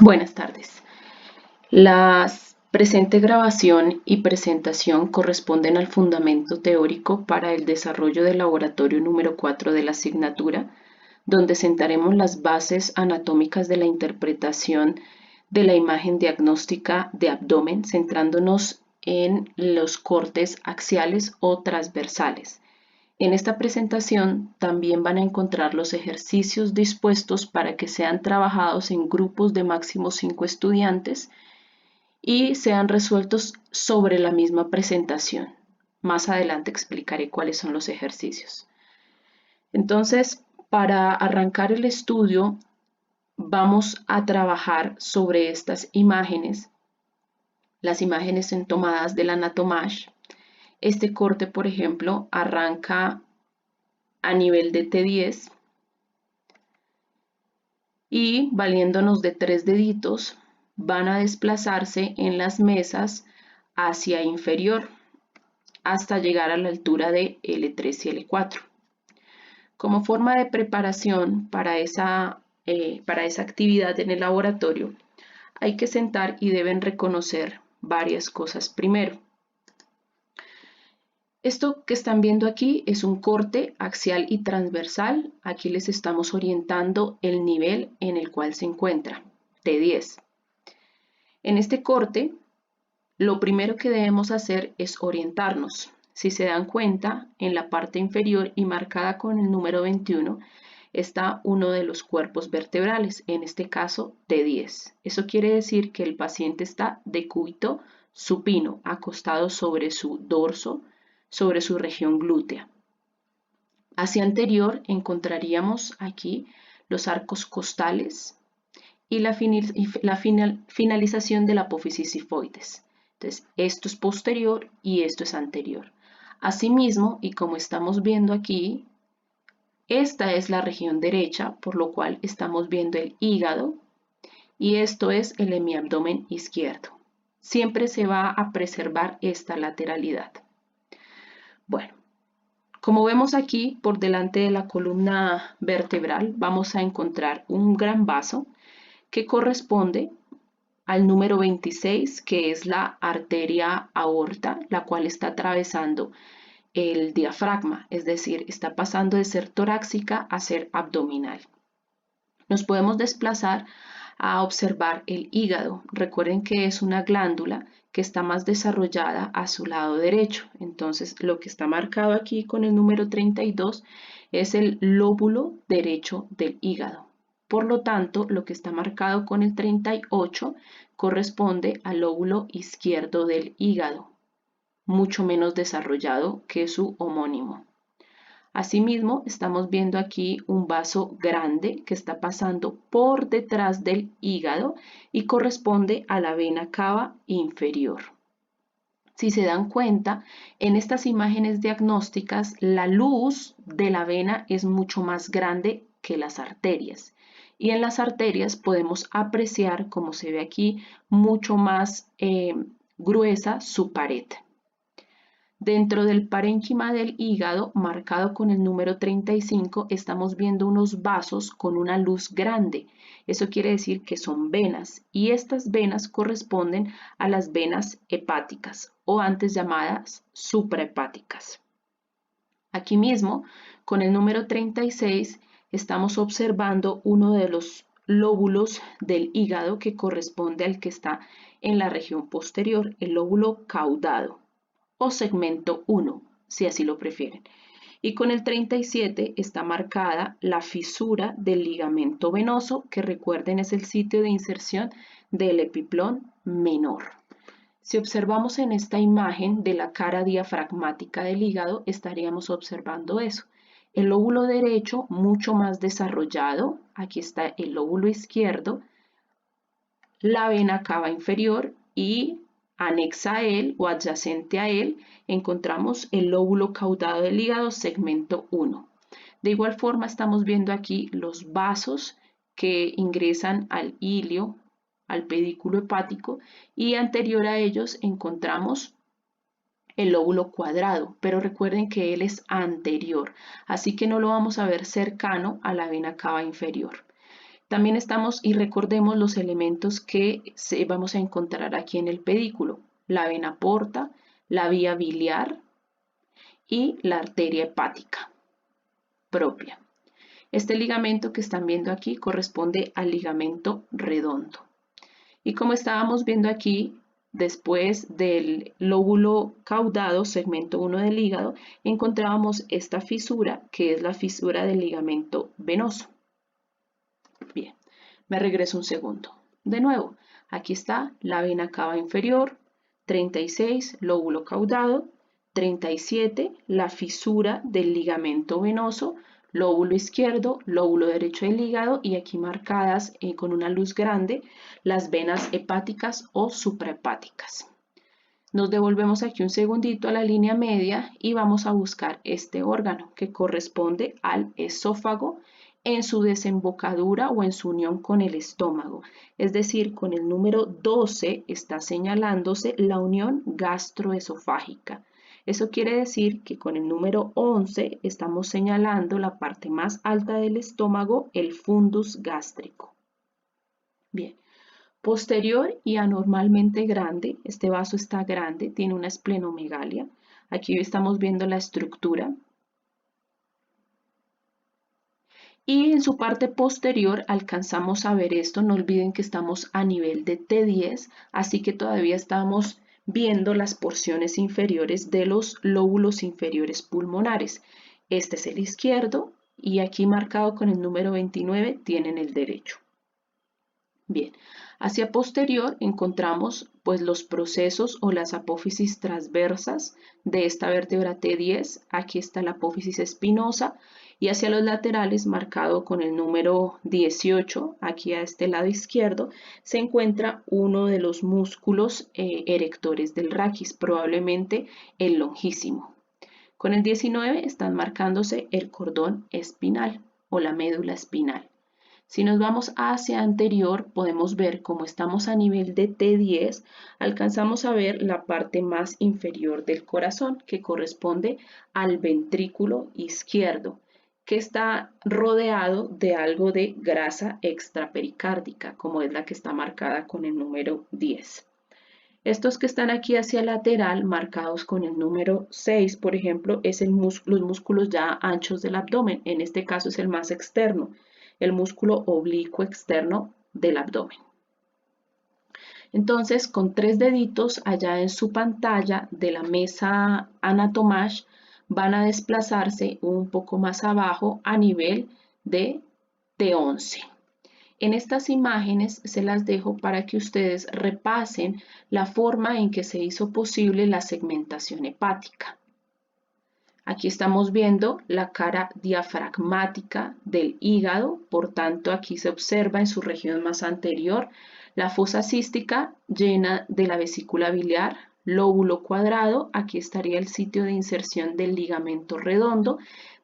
Buenas tardes. La presente grabación y presentación corresponden al fundamento teórico para el desarrollo del laboratorio número 4 de la asignatura, donde sentaremos las bases anatómicas de la interpretación de la imagen diagnóstica de abdomen, centrándonos en los cortes axiales o transversales. En esta presentación también van a encontrar los ejercicios dispuestos para que sean trabajados en grupos de máximo 5 estudiantes y sean resueltos sobre la misma presentación. Más adelante explicaré cuáles son los ejercicios. Entonces, para arrancar el estudio, vamos a trabajar sobre estas imágenes. Las imágenes son tomadas del anatomage. Este corte, por ejemplo, arranca a nivel de T10 y valiéndonos de 3 deditos van a desplazarse en las mesas hacia inferior hasta llegar a la altura de L3 y L4. Como forma de preparación para esa actividad en el laboratorio, hay que sentar y deben reconocer varias cosas primero. Esto que están viendo aquí es un corte axial y transversal. Aquí les estamos orientando el nivel en el cual se encuentra, T10. En este corte, lo primero que debemos hacer es orientarnos. Si se dan cuenta, en la parte inferior y marcada con el número 21 está uno de los cuerpos vertebrales, en este caso T10. Eso quiere decir que el paciente está decúbito supino, acostado sobre su dorso, sobre su región glútea. Hacia anterior encontraríamos aquí los arcos costales y la finalización de la apófisis sifoides. Entonces, esto es posterior y esto es anterior. Asimismo, y como estamos viendo aquí, esta es la región derecha, por lo cual estamos viendo el hígado, y esto es el hemiabdomen izquierdo. Siempre se va a preservar esta lateralidad. Bueno, como vemos aquí, por delante de la columna vertebral, vamos a encontrar un gran vaso que corresponde al número 26, que es la arteria aorta, la cual está atravesando el diafragma, es decir, está pasando de ser torácica a ser abdominal. Nos podemos desplazar a observar el hígado. Recuerden que es una glándula que está más desarrollada a su lado derecho. Entonces, lo que está marcado aquí con el número 32 es el lóbulo derecho del hígado. Por lo tanto, lo que está marcado con el 38 corresponde al lóbulo izquierdo del hígado, mucho menos desarrollado que su homónimo. Asimismo, estamos viendo aquí un vaso grande que está pasando por detrás del hígado y corresponde a la vena cava inferior. Si se dan cuenta, en estas imágenes diagnósticas, la luz de la vena es mucho más grande que las arterias. Y en las arterias podemos apreciar, como se ve aquí, mucho más gruesa su pared. Dentro del parénquima del hígado, marcado con el número 35, estamos viendo unos vasos con una luz grande. Eso quiere decir que son venas y estas venas corresponden a las venas hepáticas o antes llamadas suprahepáticas. Aquí mismo, con el número 36, estamos observando uno de los lóbulos del hígado que corresponde al que está en la región posterior, el lóbulo caudado o segmento 1, si así lo prefieren. Y con el 37 está marcada la fisura del ligamento venoso, que recuerden es el sitio de inserción del epiplón menor. Si observamos en esta imagen de la cara diafragmática del hígado, estaríamos observando eso. El lóbulo derecho mucho más desarrollado, aquí está el lóbulo izquierdo, la vena cava inferior y anexa a él o adyacente a él encontramos el lóbulo caudado del hígado, segmento 1. De igual forma estamos viendo aquí los vasos que ingresan al ilio, al pedículo hepático, y anterior a ellos encontramos el lóbulo cuadrado, pero recuerden que él es anterior, así que no lo vamos a ver cercano a la vena cava inferior. También estamos y recordemos los elementos que vamos a encontrar aquí en el pedículo: la vena porta, la vía biliar y la arteria hepática propia. Este ligamento que están viendo aquí corresponde al ligamento redondo. Y como estábamos viendo aquí, después del lóbulo caudado, segmento 1 del hígado, encontrábamos esta fisura, que es la fisura del ligamento venoso. Bien, me regreso un segundo. De nuevo, aquí está la vena cava inferior, 36, lóbulo caudado, 37, la fisura del ligamento venoso, lóbulo izquierdo, lóbulo derecho del hígado, y aquí marcadas con una luz grande las venas hepáticas o suprahepáticas. Nos devolvemos aquí un segundito a la línea media y vamos a buscar este órgano que corresponde al esófago en su desembocadura o en su unión con el estómago. Es decir, con el número 12 está señalándose la unión gastroesofágica. Eso quiere decir que con el número 11 estamos señalando la parte más alta del estómago, el fundus gástrico. Bien. Posterior y anormalmente grande, este vaso está grande, tiene una esplenomegalia. Aquí estamos viendo la estructura. Y en su parte posterior alcanzamos a ver esto. No olviden que estamos a nivel de T10, así que todavía estamos viendo las porciones inferiores de los lóbulos inferiores pulmonares. Este es el izquierdo y aquí marcado con el número 29 tienen el derecho. Bien, hacia posterior encontramos pues los procesos o las apófisis transversas de esta vértebra T10. Aquí está la apófisis espinosa y hacia los laterales, marcado con el número 18, aquí a este lado izquierdo, se encuentra uno de los músculos erectores del raquis, probablemente el longísimo. Con el 19 están marcándose el cordón espinal o la médula espinal. Si nos vamos hacia anterior, podemos ver cómo estamos a nivel de T10, alcanzamos a ver la parte más inferior del corazón, que corresponde al ventrículo izquierdo, que está rodeado de algo de grasa extrapericárdica, como es la que está marcada con el número 10. Estos que están aquí hacia lateral, marcados con el número 6, por ejemplo, es los músculos ya anchos del abdomen. En este caso es el más externo, el músculo oblicuo externo del abdomen. Entonces, con 3 deditos allá en su pantalla de la mesa Anatomage, van a desplazarse un poco más abajo a nivel de T11. En estas imágenes se las dejo para que ustedes repasen la forma en que se hizo posible la segmentación hepática. Aquí estamos viendo la cara diafragmática del hígado, por tanto aquí se observa en su región más anterior la fosa cística llena de la vesícula biliar, lóbulo cuadrado, aquí estaría el sitio de inserción del ligamento redondo.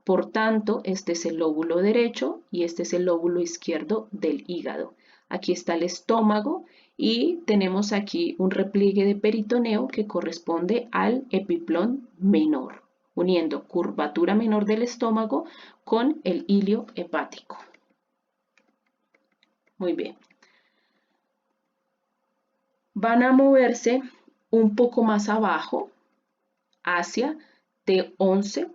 Por tanto, este es el lóbulo derecho y este es el lóbulo izquierdo del hígado. Aquí está el estómago y tenemos aquí un repliegue de peritoneo que corresponde al epiplón menor, uniendo curvatura menor del estómago con el hilio hepático. Muy bien. Van a moverse un poco más abajo hacia T11.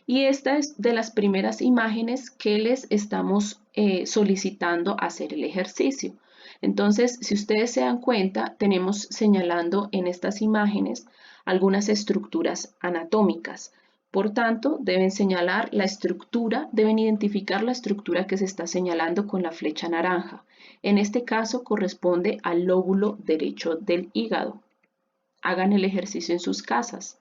Y esta es de las primeras imágenes que les estamos solicitando hacer el ejercicio. Entonces, si ustedes se dan cuenta, tenemos señalando en estas imágenes algunas estructuras anatómicas. Por tanto, deben señalar la estructura, deben identificar la estructura que se está señalando con la flecha naranja. En este caso corresponde al lóbulo derecho del hígado. Hagan el ejercicio en sus casas.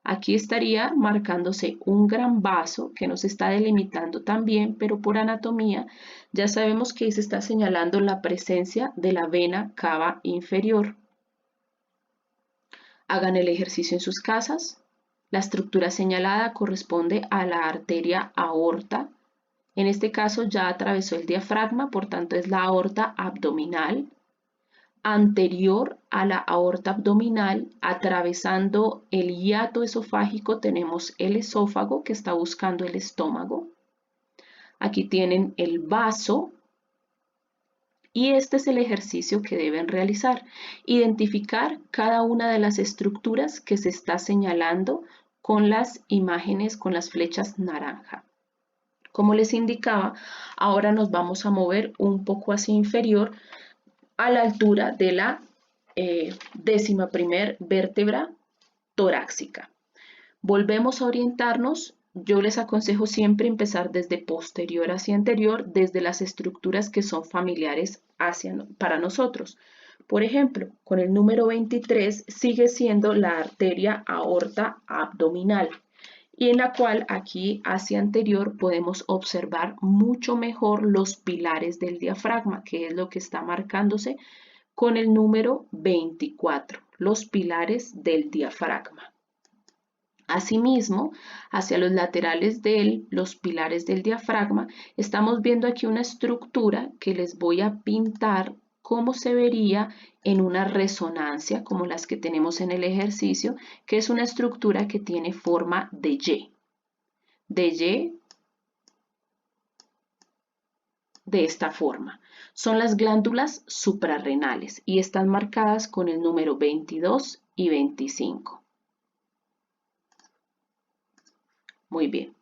Aquí estaría marcándose un gran vaso que nos está delimitando también, pero por anatomía ya sabemos que ahí se está señalando la presencia de la vena cava inferior. Hagan el ejercicio en sus casas. La estructura señalada corresponde a la arteria aorta. En este caso ya atravesó el diafragma, por tanto es la aorta abdominal. Anterior a la aorta abdominal, atravesando el hiato esofágico, tenemos el esófago que está buscando el estómago. Aquí tienen el vaso Y este es el ejercicio que deben realizar. Identificar cada una de las estructuras que se está señalando con las imágenes, con las flechas naranja. Como les indicaba, ahora nos vamos a mover un poco hacia inferior a la altura de la 11ª vértebra torácica. Volvemos a orientarnos. Yo les aconsejo siempre empezar desde posterior hacia anterior, desde las estructuras que son familiares para nosotros. Por ejemplo, con el número 23 sigue siendo la arteria aorta abdominal, y en la cual aquí hacia anterior podemos observar mucho mejor los pilares del diafragma, que es lo que está marcándose con el número 24, los pilares del diafragma. Asimismo, hacia los laterales de los pilares del diafragma, estamos viendo aquí una estructura que les voy a pintar cómo se vería en una resonancia como las que tenemos en el ejercicio, que es una estructura que tiene forma de Y. De Y de esta forma. Son las glándulas suprarrenales y están marcadas con el número 22 y 25. Muy bien.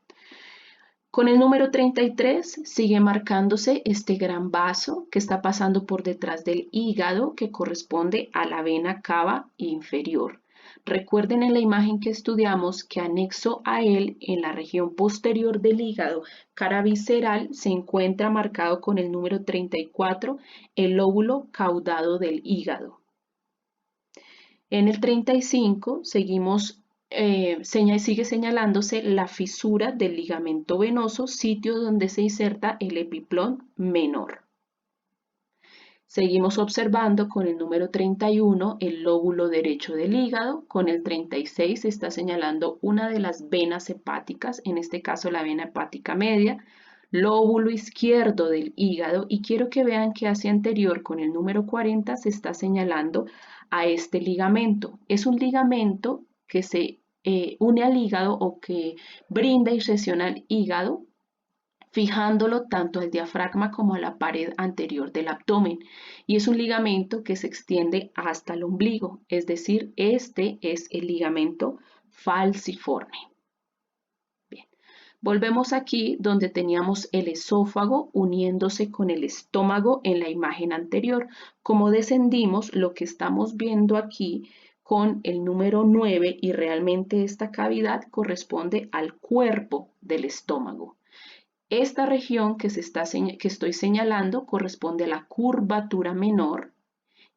Con el número 33 sigue marcándose este gran vaso que está pasando por detrás del hígado, que corresponde a la vena cava inferior. Recuerden en la imagen que estudiamos que anexo a él, en la región posterior del hígado, cara visceral, se encuentra marcado con el número 34 el lóbulo caudado del hígado. En el 35 sigue señalándose la fisura del ligamento venoso, sitio donde se inserta el epiplón menor. Seguimos observando con el número 31 el lóbulo derecho del hígado. Con el 36 se está señalando una de las venas hepáticas, en este caso la vena hepática media, lóbulo izquierdo del hígado, y quiero que vean que hacia anterior con el número 40 se está señalando a este ligamento. Es un ligamento que se une al hígado o que brinda y presiona al hígado, fijándolo tanto al diafragma como a la pared anterior del abdomen, y es un ligamento que se extiende hasta el ombligo, es decir, este es el ligamento falciforme. Bien. Volvemos aquí donde teníamos el esófago uniéndose con el estómago en la imagen anterior. Como descendimos, lo que estamos viendo aquí con el número 9, y realmente esta cavidad corresponde al cuerpo del estómago. Esta región que estoy señalando corresponde a la curvatura menor,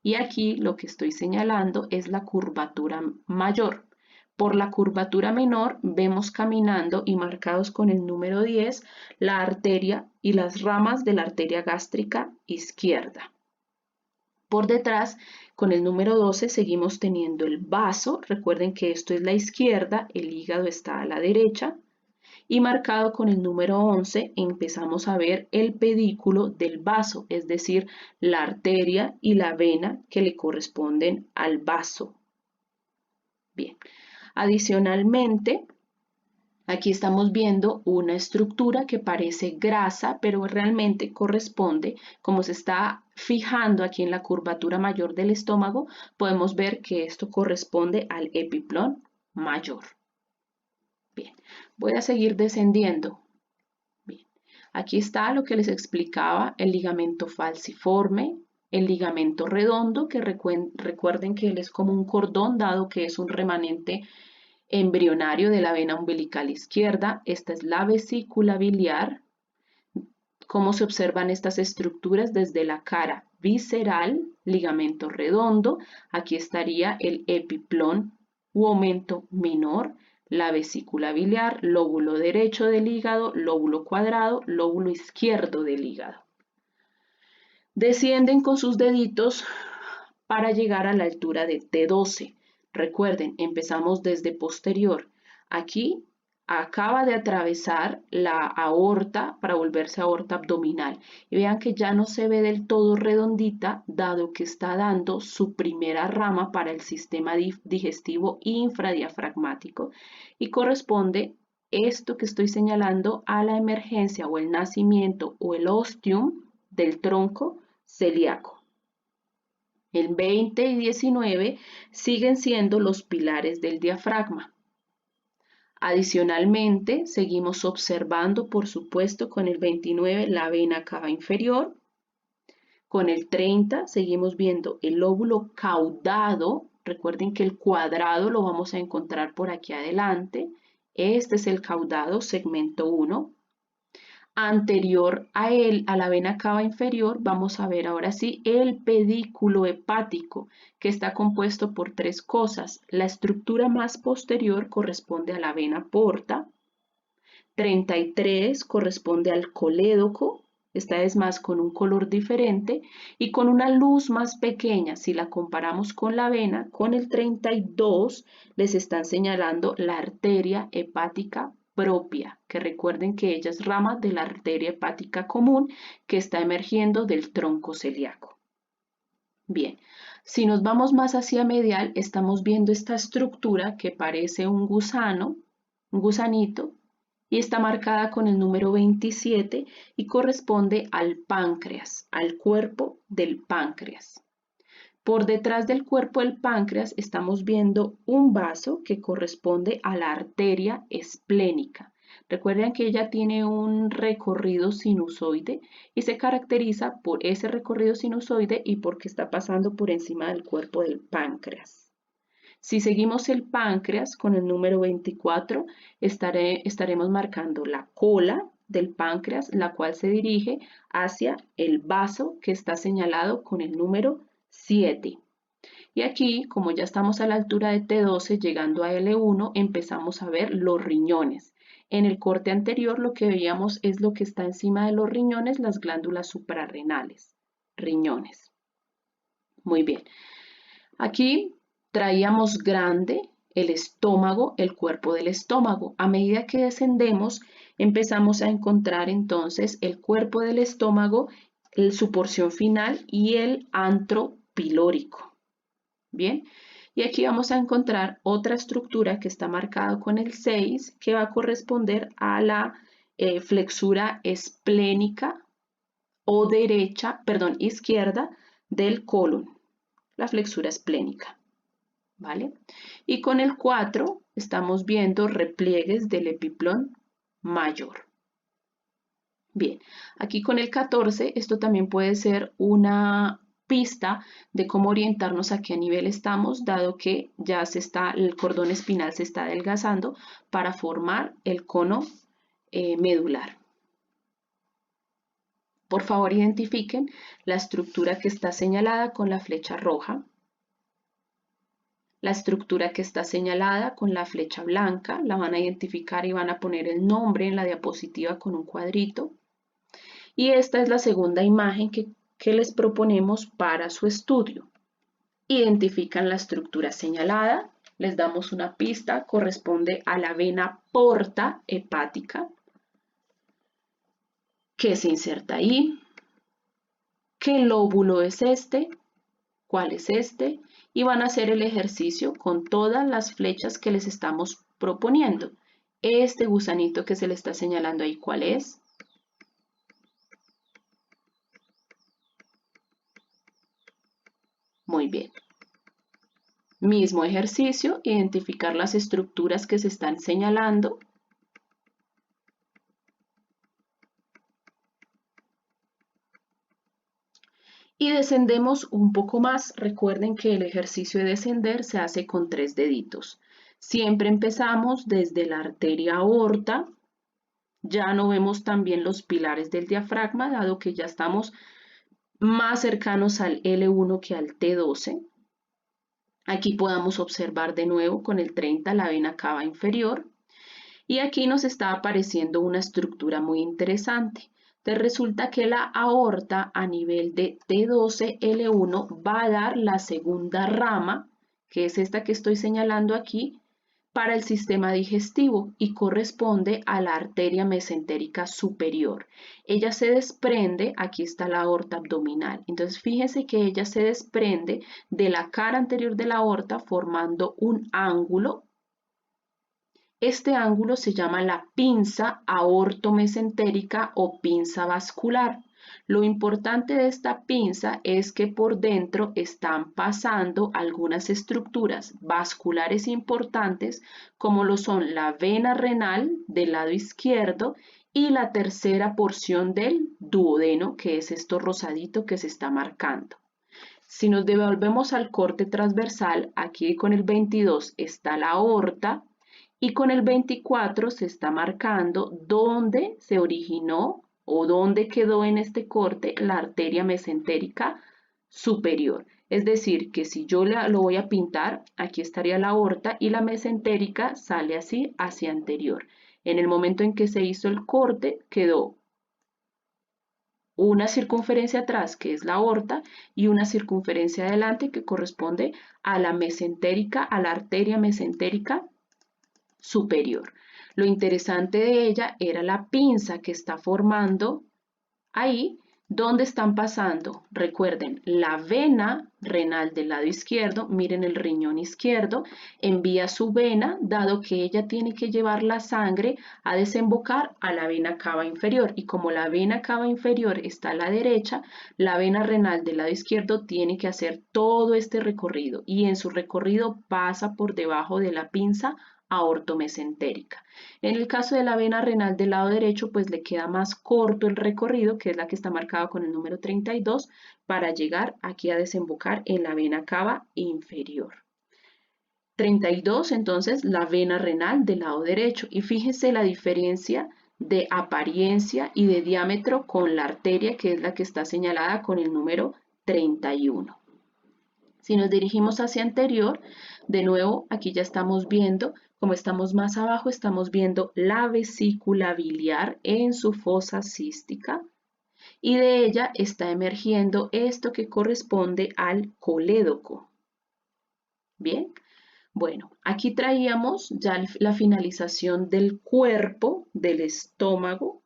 y aquí lo que estoy señalando es la curvatura mayor. Por la curvatura menor vemos caminando y marcados con el número 10 la arteria y las ramas de la arteria gástrica izquierda. Por detrás, con el número 12 seguimos teniendo el vaso. Recuerden que esto es la izquierda, el hígado está a la derecha. Y marcado con el número 11 empezamos a ver el pedículo del vaso, es decir, la arteria y la vena que le corresponden al vaso. Bien, adicionalmente, aquí estamos viendo una estructura que parece grasa, pero realmente corresponde, como se está fijando aquí en la curvatura mayor del estómago, podemos ver que esto corresponde al epiplón mayor. Bien, voy a seguir descendiendo. Bien, aquí está lo que les explicaba, el ligamento falciforme, el ligamento redondo, que recuerden que él es como un cordón, dado que es un remanente embrionario de la vena umbilical izquierda. Esta es la vesícula biliar. ¿Cómo se observan estas estructuras? Desde la cara visceral, ligamento redondo, aquí estaría el epiplón u aumento menor, la vesícula biliar, lóbulo derecho del hígado, lóbulo cuadrado, lóbulo izquierdo del hígado. Descienden con sus deditos para llegar a la altura de T12. Recuerden, empezamos desde posterior. Aquí acaba de atravesar la aorta para volverse aorta abdominal. Y vean que ya no se ve del todo redondita, dado que está dando su primera rama para el sistema digestivo infradiafragmático, y corresponde esto que estoy señalando a la emergencia o el nacimiento o el ostium del tronco celíaco. El 20 y 19 siguen siendo los pilares del diafragma. Adicionalmente, seguimos observando, por supuesto, con el 29 la vena cava inferior. Con el 30 seguimos viendo el lóbulo caudado. Recuerden que el cuadrado lo vamos a encontrar por aquí adelante. Este es el caudado, segmento 1. Anterior a él, a la vena cava inferior, vamos a ver ahora sí el pedículo hepático, que está compuesto por tres cosas. La estructura más posterior corresponde a la vena porta. 33 corresponde al colédoco, esta es más con un color diferente y con una luz más pequeña. Si la comparamos con la vena, con el 32 les están señalando la arteria hepática propia, que recuerden que ella es rama de la arteria hepática común que está emergiendo del tronco celíaco. Bien, si nos vamos más hacia medial, estamos viendo esta estructura que parece un gusano, un gusanito, y está marcada con el número 27 y corresponde al páncreas, al cuerpo del páncreas. Por detrás del cuerpo del páncreas estamos viendo un vaso que corresponde a la arteria esplénica. Recuerden que ella tiene un recorrido sinusoide y se caracteriza por ese recorrido sinusoide y porque está pasando por encima del cuerpo del páncreas. Si seguimos el páncreas con el número 24, estaremos marcando la cola del páncreas, la cual se dirige hacia el vaso que está señalado con el número 7. Y aquí, como ya estamos a la altura de T12, llegando a L1, empezamos a ver los riñones. En el corte anterior lo que veíamos es lo que está encima de los riñones, las glándulas suprarrenales. Riñones. Muy bien. Aquí traíamos grande el estómago, el cuerpo del estómago. A medida que descendemos, empezamos a encontrar entonces el cuerpo del estómago, su porción final y el antro pilórico. Bien, y aquí vamos a encontrar otra estructura que está marcada con el 6, que va a corresponder a la flexura esplénica o izquierda del colon, la flexura esplénica. ¿Vale? Y con el 4 estamos viendo repliegues del epiplón mayor. Bien, aquí con el 14, esto también puede ser una pista de cómo orientarnos a qué nivel estamos, dado que ya el cordón espinal se está adelgazando para formar el cono medular. Por favor, identifiquen la estructura que está señalada con la flecha roja, la estructura que está señalada con la flecha blanca, la van a identificar y van a poner el nombre en la diapositiva con un cuadrito. Y esta es la segunda imagen que les proponemos para su estudio. Identifican la estructura señalada, les damos una pista, corresponde a la vena porta hepática, que se inserta ahí. ¿Qué lóbulo es este? ¿Cuál es este? Y van a hacer el ejercicio con todas las flechas que les estamos proponiendo. Este gusanito que se le está señalando ahí, ¿cuál es? Muy bien. Mismo ejercicio, identificar las estructuras que se están señalando. Y descendemos un poco más. Recuerden que el ejercicio de descender se hace con 3 deditos. Siempre empezamos desde la arteria aorta. Ya no vemos también los pilares del diafragma, dado que ya estamos más cercanos al L1 que al T12. Aquí podamos observar de nuevo con el 30 la vena cava inferior. Y aquí nos está apareciendo una estructura muy interesante. Entonces resulta que la aorta a nivel de T12L1 va a dar la segunda rama, que es esta que estoy señalando aquí, para el sistema digestivo y corresponde a la arteria mesentérica superior. Ella se desprende, aquí está la aorta abdominal, entonces fíjense que ella se desprende de la cara anterior de la aorta formando un ángulo. Este ángulo se llama la pinza aortomesentérica o pinza vascular. Lo importante de esta pinza es que por dentro están pasando algunas estructuras vasculares importantes como lo son la vena renal del lado izquierdo y la tercera porción del duodeno, que es esto rosadito que se está marcando. Si nos devolvemos al corte transversal, aquí con el 22 está la aorta y con el 24 se está marcando dónde se originó o dónde quedó en este corte la arteria mesentérica superior. Es decir, que si yo lo voy a pintar, aquí estaría la aorta y la mesentérica sale así hacia anterior. En el momento en que se hizo el corte, quedó una circunferencia atrás, que es la aorta, y una circunferencia adelante, que corresponde a la mesentérica, a la arteria mesentérica superior. Lo interesante de ella era la pinza que está formando ahí, donde están pasando, recuerden, la vena renal del lado izquierdo, miren el riñón izquierdo, envía su vena, dado que ella tiene que llevar la sangre a desembocar a la vena cava inferior. Y como la vena cava inferior está a la derecha, la vena renal del lado izquierdo tiene que hacer todo este recorrido y en su recorrido pasa por debajo de la pinza aortomesentérica. En el caso de la vena renal del lado derecho, pues le queda más corto el recorrido, que es la que está marcada con el número 32, para llegar aquí a desembocar en la vena cava inferior. 32, entonces, la vena renal del lado derecho. Y fíjense la diferencia de apariencia y de diámetro con la arteria, que es la que está señalada con el número 31. Si nos dirigimos hacia anterior, de nuevo, aquí ya estamos viendo, como estamos más abajo, estamos viendo la vesícula biliar en su fosa cística y de ella está emergiendo esto que corresponde al colédoco. Bien, bueno, aquí traíamos ya la finalización del cuerpo, del estómago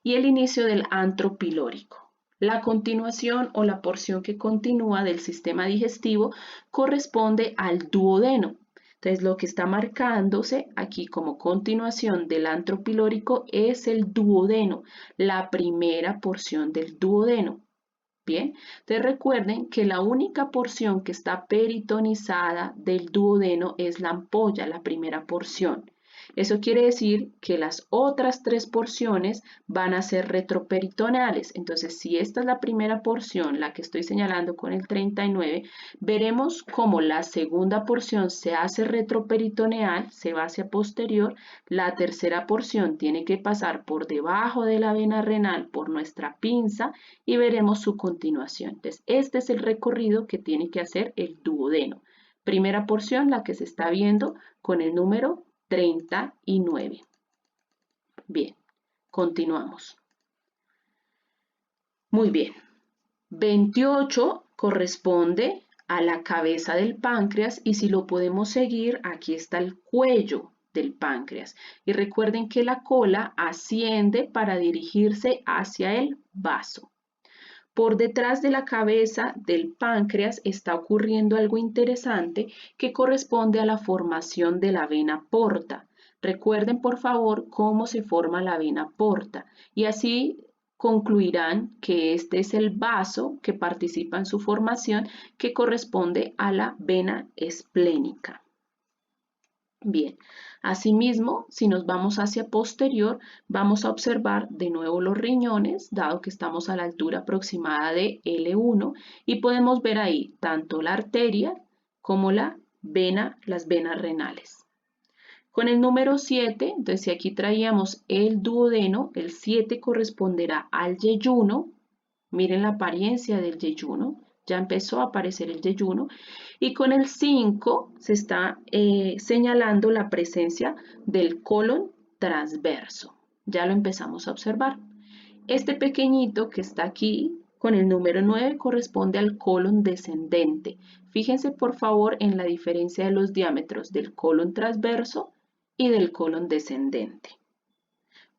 y el inicio del antro pilórico. La continuación o la porción que continúa del sistema digestivo corresponde al duodeno. Entonces, lo que está marcándose aquí como continuación del antro pilórico es el duodeno, la primera porción del duodeno. Bien, entonces recuerden que la única porción que está peritonizada del duodeno es la ampolla, la primera porción. Eso quiere decir que las otras tres porciones van a ser retroperitoneales. Entonces, si esta es la primera porción, la que estoy señalando con el 39, veremos cómo la segunda porción se hace retroperitoneal, se va hacia posterior. La tercera porción tiene que pasar por debajo de la vena renal por nuestra pinza y veremos su continuación. Entonces, este es el recorrido que tiene que hacer el duodeno. Primera porción, la que se está viendo con el número 39. Bien, continuamos. Muy bien. 28 corresponde a la cabeza del páncreas y si lo podemos seguir, aquí está el cuello del páncreas. Y recuerden que la cola asciende para dirigirse hacia el vaso. Por detrás de la cabeza del páncreas está ocurriendo algo interesante que corresponde a la formación de la vena porta. Recuerden por favor cómo se forma la vena porta y así concluirán que este es el vaso que participa en su formación que corresponde a la vena esplénica. Bien, asimismo, si nos vamos hacia posterior, vamos a observar de nuevo los riñones, dado que estamos a la altura aproximada de L1 y podemos ver ahí tanto la arteria como la vena, las venas renales. Con el número 7, entonces si aquí traíamos el duodeno, el 7 corresponderá al yeyuno. Miren la apariencia del yeyuno. Ya empezó a aparecer el yeyuno y con el 5 se está señalando la presencia del colon transverso. Ya lo empezamos a observar. Este pequeñito que está aquí con el número 9 corresponde al colon descendente. Fíjense por favor en la diferencia de los diámetros del colon transverso y del colon descendente.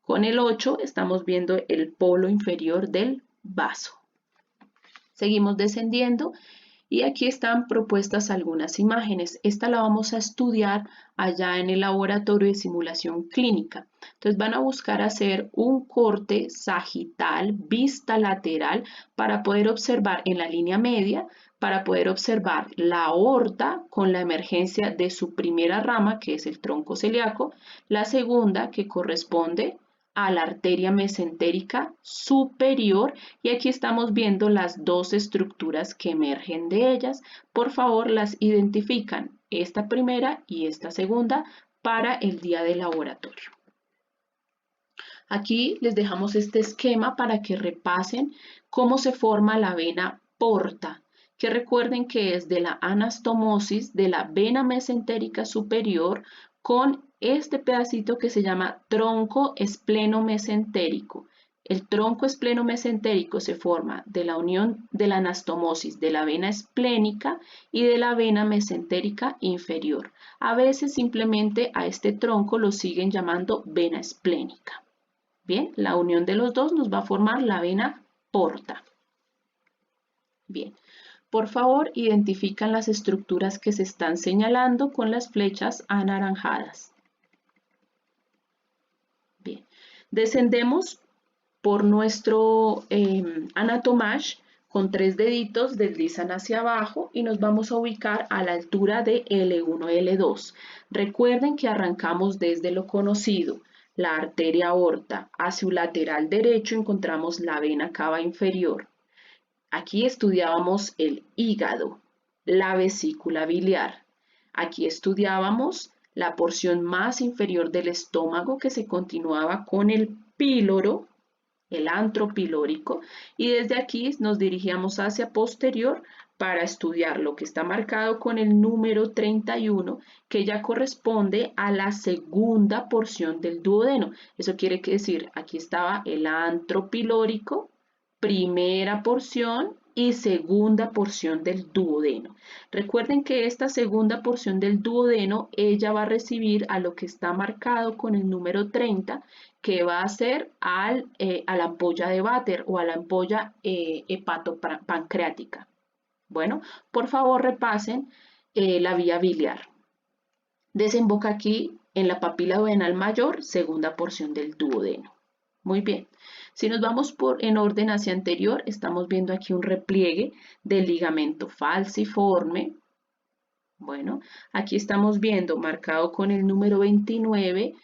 Con el 8 estamos viendo el polo inferior del vaso. Seguimos descendiendo Y aquí están propuestas algunas imágenes. Esta la vamos a estudiar allá en el laboratorio de simulación clínica. Entonces van a buscar hacer un corte sagital, vista lateral, para poder observar en la línea media, para poder observar la aorta con la emergencia de su primera rama, que es el tronco celíaco, la segunda que corresponde a la arteria mesentérica superior, y aquí estamos viendo las dos estructuras que emergen de ellas. Por favor, las identifican, esta primera y esta segunda, para el día de laboratorio. Aquí les dejamos este esquema para que repasen cómo se forma la vena porta, que recuerden que es de la anastomosis de la vena mesentérica superior con este pedacito que se llama tronco espleno-mesentérico. El tronco espleno-mesentérico se forma de la unión de la anastomosis de la vena esplénica y de la vena mesentérica inferior. A veces simplemente a este tronco lo siguen llamando vena esplénica. Bien, la unión de los dos nos va a formar la vena porta. Bien, por favor, identifican las estructuras que se están señalando con las flechas anaranjadas. Bien, descendemos por nuestro anatomage con 3 deditos, deslizan hacia abajo y nos vamos a ubicar a la altura de L1, L2. Recuerden que arrancamos desde lo conocido, la arteria aorta. Hacia su lateral derecho encontramos la vena cava inferior. Aquí estudiábamos el hígado, la vesícula biliar. Aquí estudiábamos la porción más inferior del estómago que se continuaba con el píloro, el antro pilórico, y desde aquí nos dirigíamos hacia posterior para estudiar lo que está marcado con el número 31, que ya corresponde a la segunda porción del duodeno. Eso quiere decir, aquí estaba el antro pilórico, primera porción y segunda porción del duodeno. Recuerden que esta segunda porción del duodeno, ella va a recibir a lo que está marcado con el número 30, que va a ser a la ampolla de Vater o a la ampolla hepatopancreática. Bueno, por favor repasen la vía biliar. Desemboca aquí en la papila duodenal mayor, segunda porción del duodeno. Muy bien. Si nos vamos en orden hacia anterior, estamos viendo aquí un repliegue del ligamento falciforme. Bueno, aquí estamos viendo marcado con el número 29,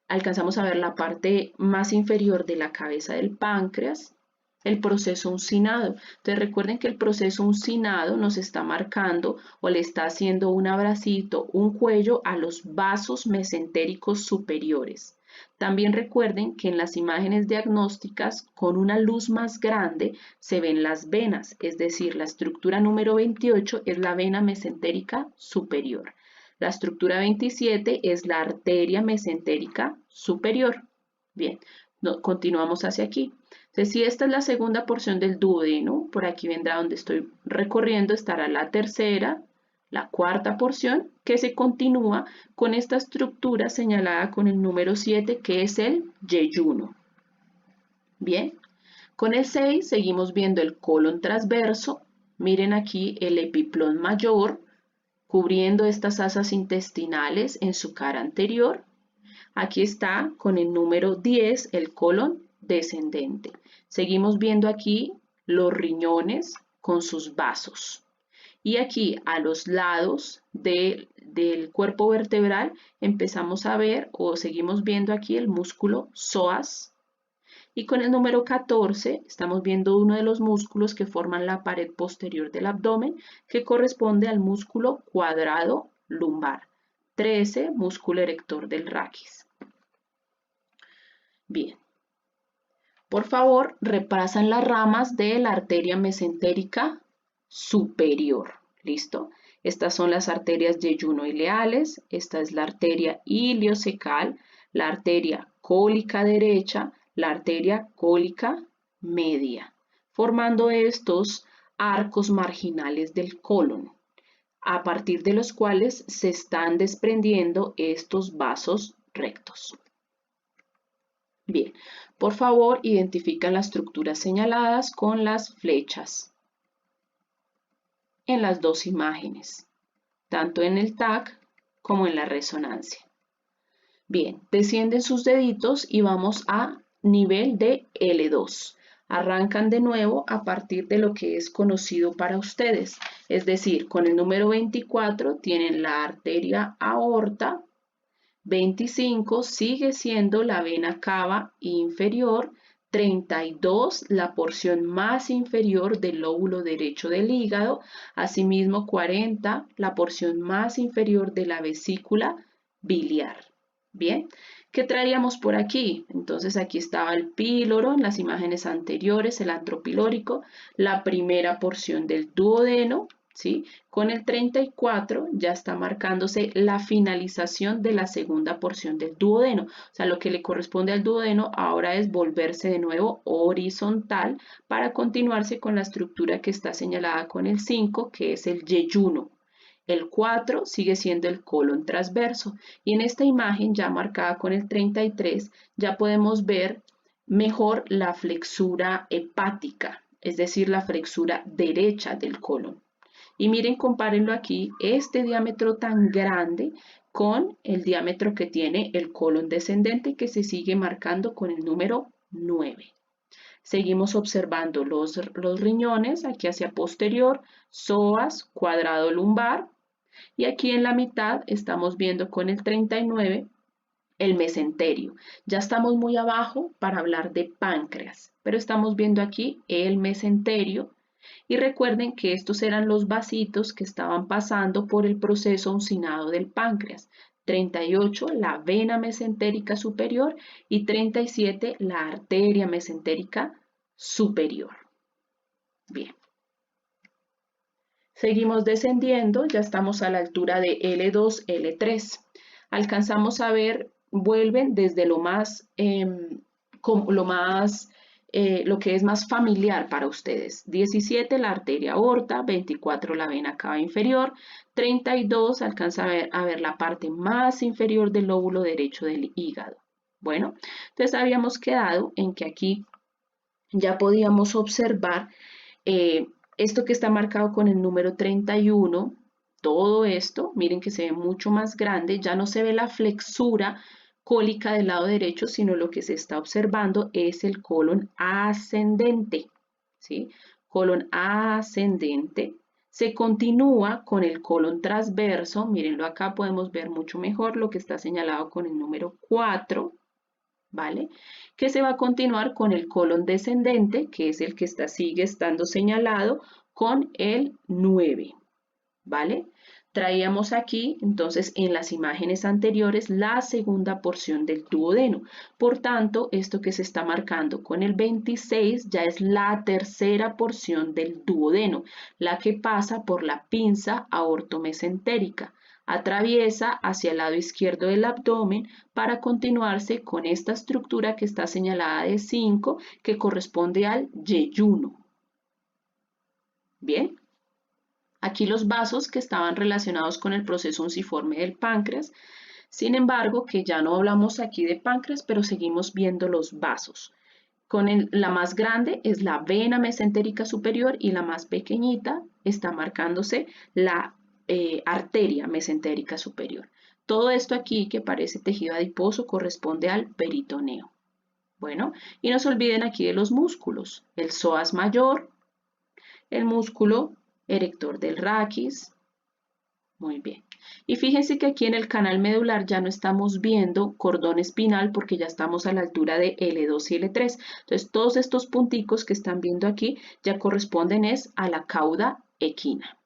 alcanzamos a ver la parte más inferior de la cabeza del páncreas, el proceso uncinado. Entonces recuerden que el proceso uncinado nos está marcando o le está haciendo un abracito, un cuello a los vasos mesentéricos superiores. También recuerden que en las imágenes diagnósticas con una luz más grande se ven las venas, es decir, la estructura número 28 es la vena mesentérica superior. La estructura 27 es la arteria mesentérica superior. Bien, continuamos hacia aquí. Entonces, si esta es la segunda porción del duodeno, por aquí vendrá donde estoy recorriendo, estará la tercera, la cuarta porción, que se continúa con esta estructura señalada con el número 7, que es el yeyuno. Bien, con el 6 seguimos viendo el colon transverso. Miren aquí el epiplón mayor, cubriendo estas asas intestinales en su cara anterior. Aquí está con el número 10 el colon descendente. Seguimos viendo aquí los riñones con sus vasos. Y aquí a los lados del cuerpo vertebral empezamos a ver o seguimos viendo aquí el músculo psoas. Y con el número 14 estamos viendo uno de los músculos que forman la pared posterior del abdomen, que corresponde al músculo cuadrado lumbar. 13, músculo erector del raquis. Bien. Por favor, repasan las ramas de la arteria mesentérica superior. ¿Listo? Estas son las arterias yeyunoileales, esta es la arteria iliocecal, la arteria cólica derecha, la arteria cólica media, formando estos arcos marginales del colon, a partir de los cuales se están desprendiendo estos vasos rectos. Bien, por favor, identifican las estructuras señaladas con las flechas. en las dos imágenes, tanto en el TAC como en la resonancia. Bien, descienden sus deditos y vamos a nivel de L2. Arrancan de nuevo a partir de lo que es conocido para ustedes. Es decir, con el número 24 tienen la arteria aorta, 25 sigue siendo la vena cava inferior, 32 la porción más inferior del lóbulo derecho del hígado, asimismo 40 la porción más inferior de la vesícula biliar. Bien, ¿qué traíamos por aquí? Entonces aquí estaba el píloro en las imágenes anteriores, el antropilórico, la primera porción del duodeno, ¿sí? Con el 34 ya está marcándose la finalización de la segunda porción del duodeno. O sea, lo que le corresponde al duodeno ahora es volverse de nuevo horizontal para continuarse con la estructura que está señalada con el 5, que es el yeyuno. El 4 sigue siendo el colon transverso y en esta imagen ya marcada con el 33 ya podemos ver mejor la flexura hepática, es decir, la flexura derecha del colon. Y miren, compárenlo aquí, este diámetro tan grande con el diámetro que tiene el colon descendente que se sigue marcando con el número 9. Seguimos observando los riñones, aquí hacia posterior, psoas, cuadrado lumbar, y aquí en la mitad estamos viendo con el 39 el mesenterio. Ya estamos muy abajo para hablar de páncreas, pero estamos viendo aquí el mesenterio. Y recuerden que estos eran los vasitos que estaban pasando por el proceso uncinado del páncreas. 38 la vena mesentérica superior y 37 la arteria mesentérica superior. Bien. Seguimos descendiendo, ya estamos a la altura de L2, L3. Alcanzamos a ver, vuelven desde lo lo que es más familiar para ustedes. 17 la arteria aorta, 24 la vena cava inferior, 32 alcanza a ver la parte más inferior del lóbulo derecho del hígado. Bueno, entonces habíamos quedado en que aquí ya podíamos observar esto que está marcado con el número 31, todo esto, miren que se ve mucho más grande, ya no se ve la flexura cólica del lado derecho, sino lo que se está observando es el colon ascendente, ¿sí? Colon ascendente. Se continúa con el colon transverso, mírenlo acá, podemos ver mucho mejor lo que está señalado con el número 4, ¿vale? Que se va a continuar con el colon descendente, que es el que sigue estando señalado con el 9, ¿vale? Traíamos aquí, entonces, en las imágenes anteriores, la segunda porción del duodeno. Por tanto, esto que se está marcando con el 26 ya es la tercera porción del duodeno, la que pasa por la pinza aortomesentérica. Atraviesa hacia el lado izquierdo del abdomen para continuarse con esta estructura que está señalada de 5, que corresponde al yeyuno. Bien. Aquí los vasos que estaban relacionados con el proceso unciforme del páncreas. Sin embargo, que ya no hablamos aquí de páncreas, pero seguimos viendo los vasos. La más grande es la vena mesentérica superior y la más pequeñita está marcándose la arteria mesentérica superior. Todo esto aquí que parece tejido adiposo corresponde al peritoneo. Bueno, y no se olviden aquí de los músculos. El psoas mayor, el músculo erector del raquis. Muy bien. Y fíjense que aquí en el canal medular ya no estamos viendo cordón espinal porque ya estamos a la altura de L2 y L3. Entonces, todos estos punticos que están viendo aquí ya corresponden a la cauda equina.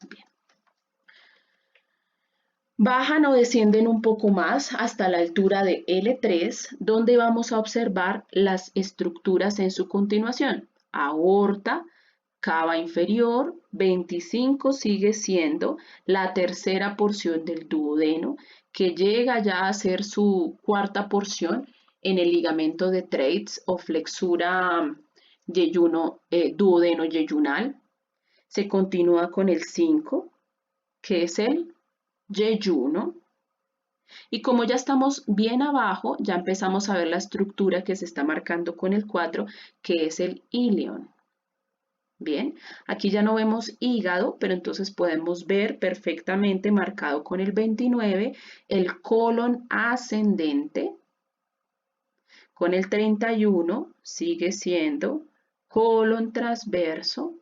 Bien. Bajan o descienden un poco más hasta la altura de L3, donde vamos a observar las estructuras en su continuación. Aorta, cava inferior, 25 sigue siendo la tercera porción del duodeno, que llega ya a ser su cuarta porción en el ligamento de Treitz o flexura duodeno yeyunal. Se continúa con el 5, que es el yeyuno. Y como ya estamos bien abajo, ya empezamos a ver la estructura que se está marcando con el 4, que es el ilion. Bien, aquí ya no vemos hígado, pero entonces podemos ver perfectamente marcado con el 29 el colon ascendente. Con el 31 sigue siendo colon transverso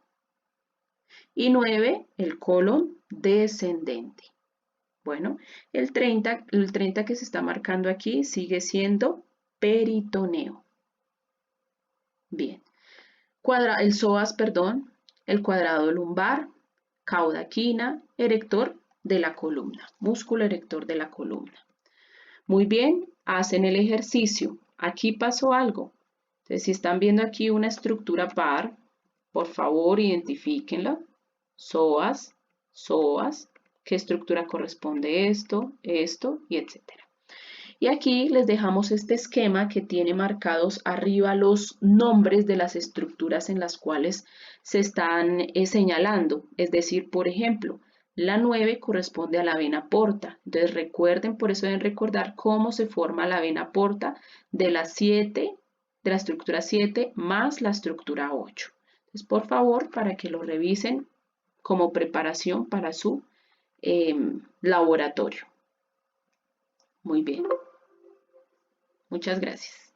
y 9 el colon descendente. Bueno, el 30 que se está marcando aquí sigue siendo peritoneo. Bien, el psoas, perdón, el cuadrado lumbar, cauda quina, erector de la columna, músculo erector de la columna. Muy bien, hacen el ejercicio. Aquí pasó algo. Entonces, si están viendo aquí una estructura par, por favor identifíquenla. Psoas, psoas, qué estructura corresponde esto, esto y etcétera. Y aquí les dejamos este esquema que tiene marcados arriba los nombres de las estructuras en las cuales se están señalando. Es decir, por ejemplo, la 9 corresponde a la vena porta. Entonces recuerden, por eso deben recordar cómo se forma la vena porta de la 7, de la estructura 7 más la estructura 8. Entonces, por favor, para que lo revisen como preparación para su laboratorio. Muy bien. Muchas gracias.